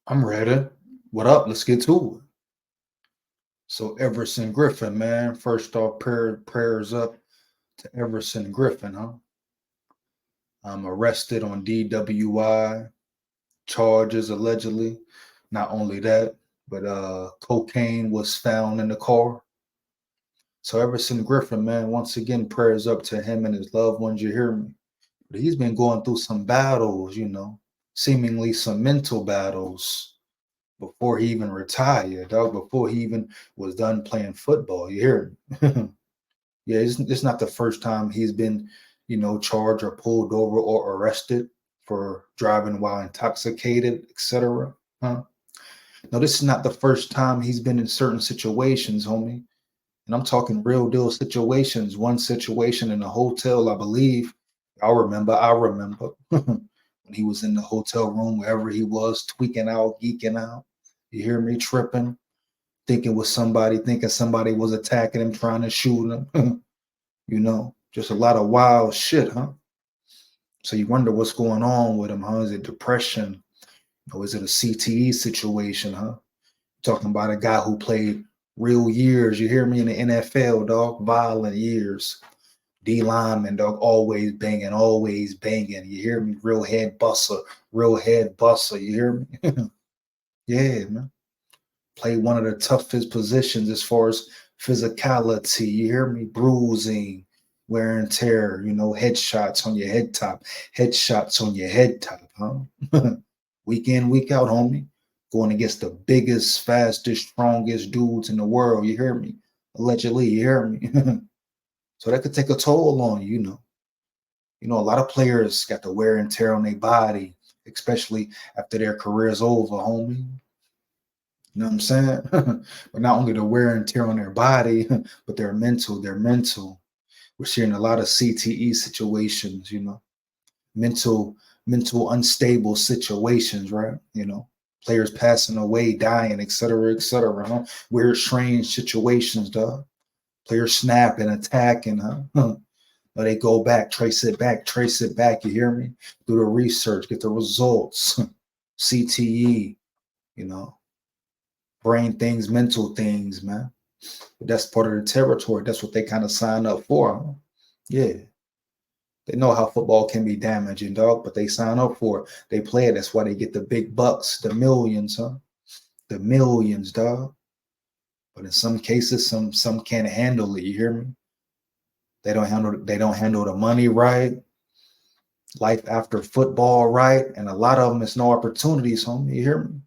I'm ready. What up? Let's get to it. So Everson Griffen, man. First off, prayers up to Everson Griffen, huh? I'm arrested on DWI charges allegedly. Not only that, but cocaine was found in the car. So Everson Griffen, man, once again, prayers up to him and his loved ones. You hear me? But he's been going through some battles, seemingly some mental battles before he even retired, dog, before he even was done playing football. You hear me? Yeah, it's not the first time he's been, charged or pulled over or arrested for driving while intoxicated, etc. Huh? No, this is not the first time he's been in certain situations, homie. And I'm talking real deal situations. One situation in a hotel, I believe. I remember when he was in the hotel room, wherever he was, tweaking out, geeking out. You hear me tripping, thinking somebody was attacking him, trying to shoot him. Just a lot of wild shit, huh? So you wonder what's going on with him, huh? Is it depression? Or is it a CTE situation, huh? Talking about a guy who played real years, you hear me, in the NFL, dog, violent years. D lineman, dog, always banging, always banging. You hear me? Real head buster, you hear me? Yeah, man. Play one of the toughest positions as far as physicality. You hear me? Bruising, wear and tear, headshots on your head top, headshots on your head top, huh? Week in, week out, homie. Going against the biggest, fastest, strongest dudes in the world. You hear me? Allegedly, you hear me? So that could take a toll on you. A lot of players got the wear and tear on their body, especially after their career's over, homie. You know what I'm saying? But not only the wear and tear on their body, but their mental, We're seeing a lot of CTE situations, mental, mental unstable situations, right? Players passing away, dying, et cetera, huh? Weird, strange situations, dog. Players snapping, attacking, huh? Or they go back, trace it back. You hear me? Do the research, get the results. CTE, you know, brain things, mental things, man. But that's part of the territory. That's what they kind of sign up for. Huh? Yeah. They know how football can be damaging, dog, but they sign up for it. They play it. That's why they get the big bucks, the millions, huh? The millions, dog. But in some cases, some can't handle it. You hear me? They don't handle the money right, life after football right, and a lot of them it's no opportunities, homie. You hear me?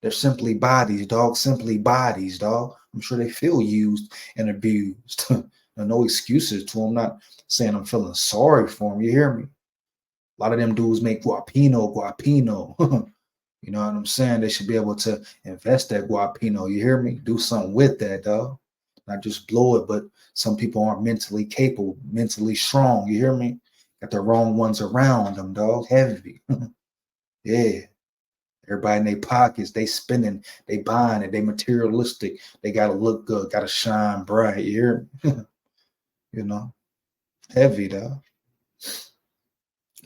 They're simply bodies, dog. Simply bodies, dog. I'm sure they feel used and abused. No excuses to them. I'm not saying I'm feeling sorry for them. You hear me? A lot of them dudes make guapino. You know what I'm saying? They should be able to invest that guapino. You hear me? Do something with that, dog. Not just blow it, but some people aren't mentally capable, mentally strong. You hear me? Got the wrong ones around them, dog. Heavy. Yeah. Everybody in their pockets, they spending, they buying it, they materialistic. They gotta look good, gotta shine bright. You hear me? You know, heavy, dog.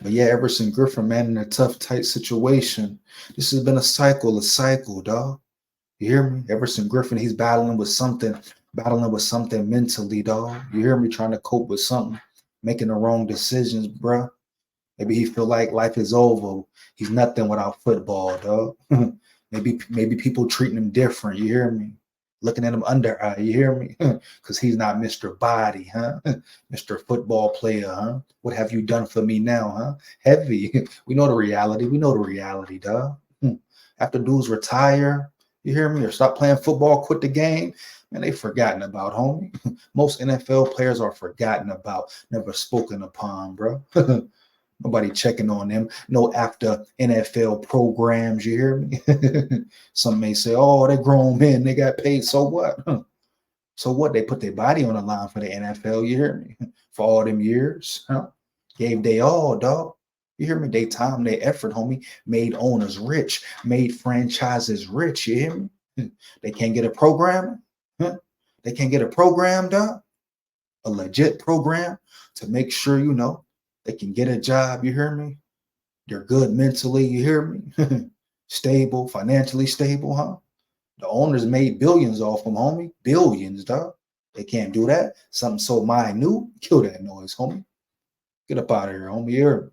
But yeah, Everson Griffen, man, in a tough, tight situation. This has been a cycle, dog. You hear me? Everson Griffen, he's battling with something mentally, dog. You hear me? Trying to cope with something, making the wrong decisions, bruh. Maybe he feel like life is over. He's nothing without football, dog. maybe people treating him different. You hear me? Looking at him under eye. You hear me? Because he's not Mr. Body, huh? Mr. Football player, huh? What have you done for me now, huh? Heavy. We know the reality. We know the reality, dog. After dudes retire, you hear me, or stop playing football, quit the game, man, they forgotten about, homie. Most NFL players are forgotten about, never spoken upon, bro. Nobody checking on them. No after NFL programs, you hear me? Some may say, oh, they grown men, they got paid. So what? So what? They put their body on the line for the NFL, you hear me? For all them years, huh? Gave they all, dog. You hear me? They time, they effort, homie, made owners rich, made franchises rich, you hear me? They can't get a program, huh? They can't get a program, dog. A legit program to make sure, they can get a job, you hear me? They're good mentally, you hear me? Stable, financially stable, huh? The owners made billions off them, homie. Billions, dog. They can't do that. Something so minute. Kill that noise, homie. Get up out of here, homie. You're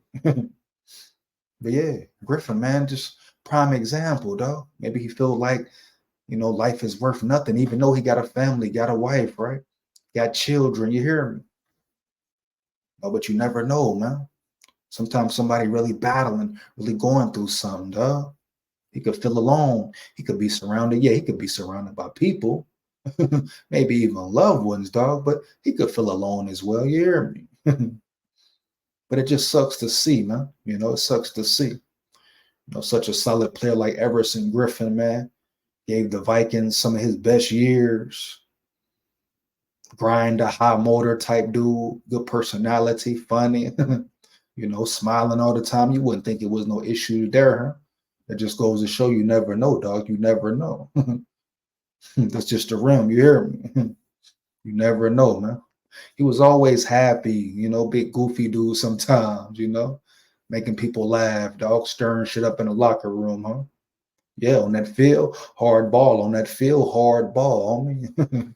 But yeah, Griffen, man, just prime example, dog. Maybe he feel like, life is worth nothing, even though he got a family, got a wife, right? Got children. You hear me? No, but you never know, man. Sometimes somebody really battling, really going through something, dog. He could feel alone. He could be surrounded. Yeah, he could be surrounded by people, maybe even loved ones, dog. But he could feel alone as well. You hear me? But it just sucks to see, man. It sucks to see. Such a solid player like Everson Griffen, man, gave the Vikings some of his best years. Grind, a high motor type dude, good personality, funny, smiling all the time. You wouldn't think it was no issue there, huh? It just goes to show you never know, dog. You never know. That's just the rim. You hear me? You never know, man. He was always happy, big goofy dude sometimes, making people laugh, dog, stirring shit up in the locker room, huh? Yeah, on that field, hard ball. On that field, hard ball, homie.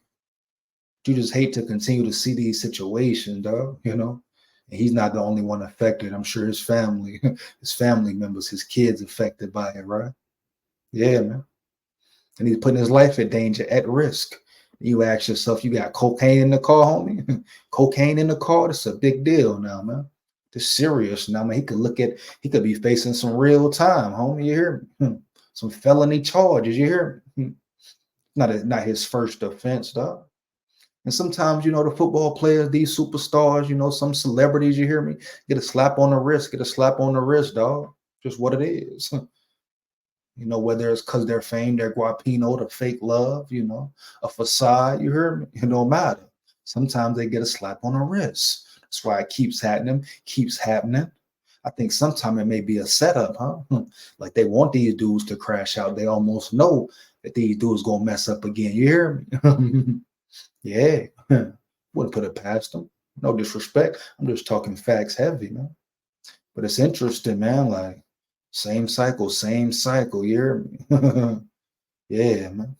You just hate to continue to see these situations, dog, And he's not the only one affected. I'm sure his family, his family members, his kids affected by it, right? Yeah, man. And he's putting his life at danger, at risk. You ask yourself, you got cocaine in the car, homie? Cocaine in the car? That's a big deal now, man. It's serious now, man. He could be facing some real time, homie. You hear me? Some felony charges, you hear me? Not his first offense, dog. And sometimes, the football players, these superstars, some celebrities, you hear me, get a slap on the wrist, dog. Just what it is. Whether it's because they're fame, they're guapino, the fake love, a facade, you hear me? It don't matter. Sometimes they get a slap on the wrist. That's why it keeps happening. I think sometimes it may be a setup, huh? Like they want these dudes to crash out. They almost know that these dudes gonna mess up again. You hear me? Yeah. Wouldn't put it past them. No disrespect. I'm just talking facts heavy, man. But it's interesting, man. Like same cycle. You hear me? Yeah, man.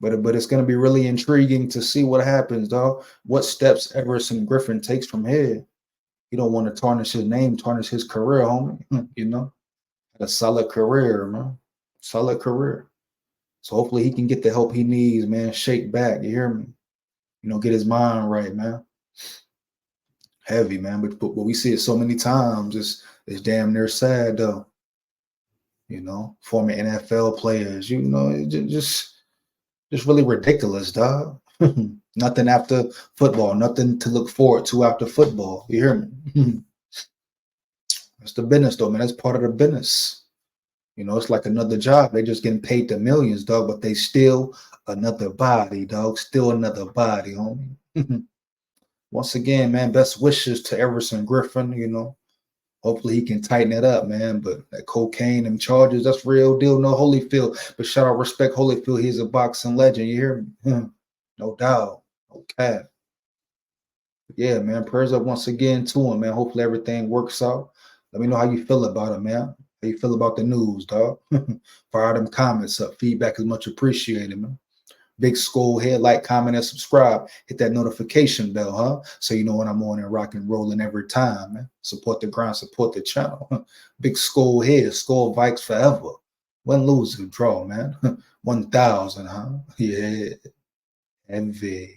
But it's gonna be really intriguing to see what happens, dog. What steps Everson Griffen takes from here. You don't want to tarnish his name, tarnish his career, homie. A solid career, man. Solid career. So hopefully he can get the help he needs, man. Shake back. You hear me? Get his mind right, man. Heavy, man. But we see it so many times. It's damn near sad, though. Former NFL players, just really ridiculous, dog. Nothing after football. Nothing to look forward to after football. You hear me? That's the business, though, man. That's part of the business. It's like another job. They just getting paid the millions, dog, but they still another body, dog. Still another body, homie. Once again, man, best wishes to Everson Griffen, Hopefully he can tighten it up, man. But that cocaine and charges, that's real deal. No Holyfield. But shout out, respect Holyfield. He's a boxing legend. You hear me? No doubt. Okay. Yeah, man. Prayers up once again to him, man. Hopefully everything works out. Let me know how you feel about it, man. How you feel about the news, dog? Fire them comments up. Feedback is much appreciated, man. Big SKOL here. Like, comment, and subscribe. Hit that notification bell, huh? So you know when I'm on and rock and rolling every time, man. Support the grind, support the channel. Big SKOL here. SKOL VIKES forever. Win, lose, or draw, man. 1,000, huh? Yeah. Envy.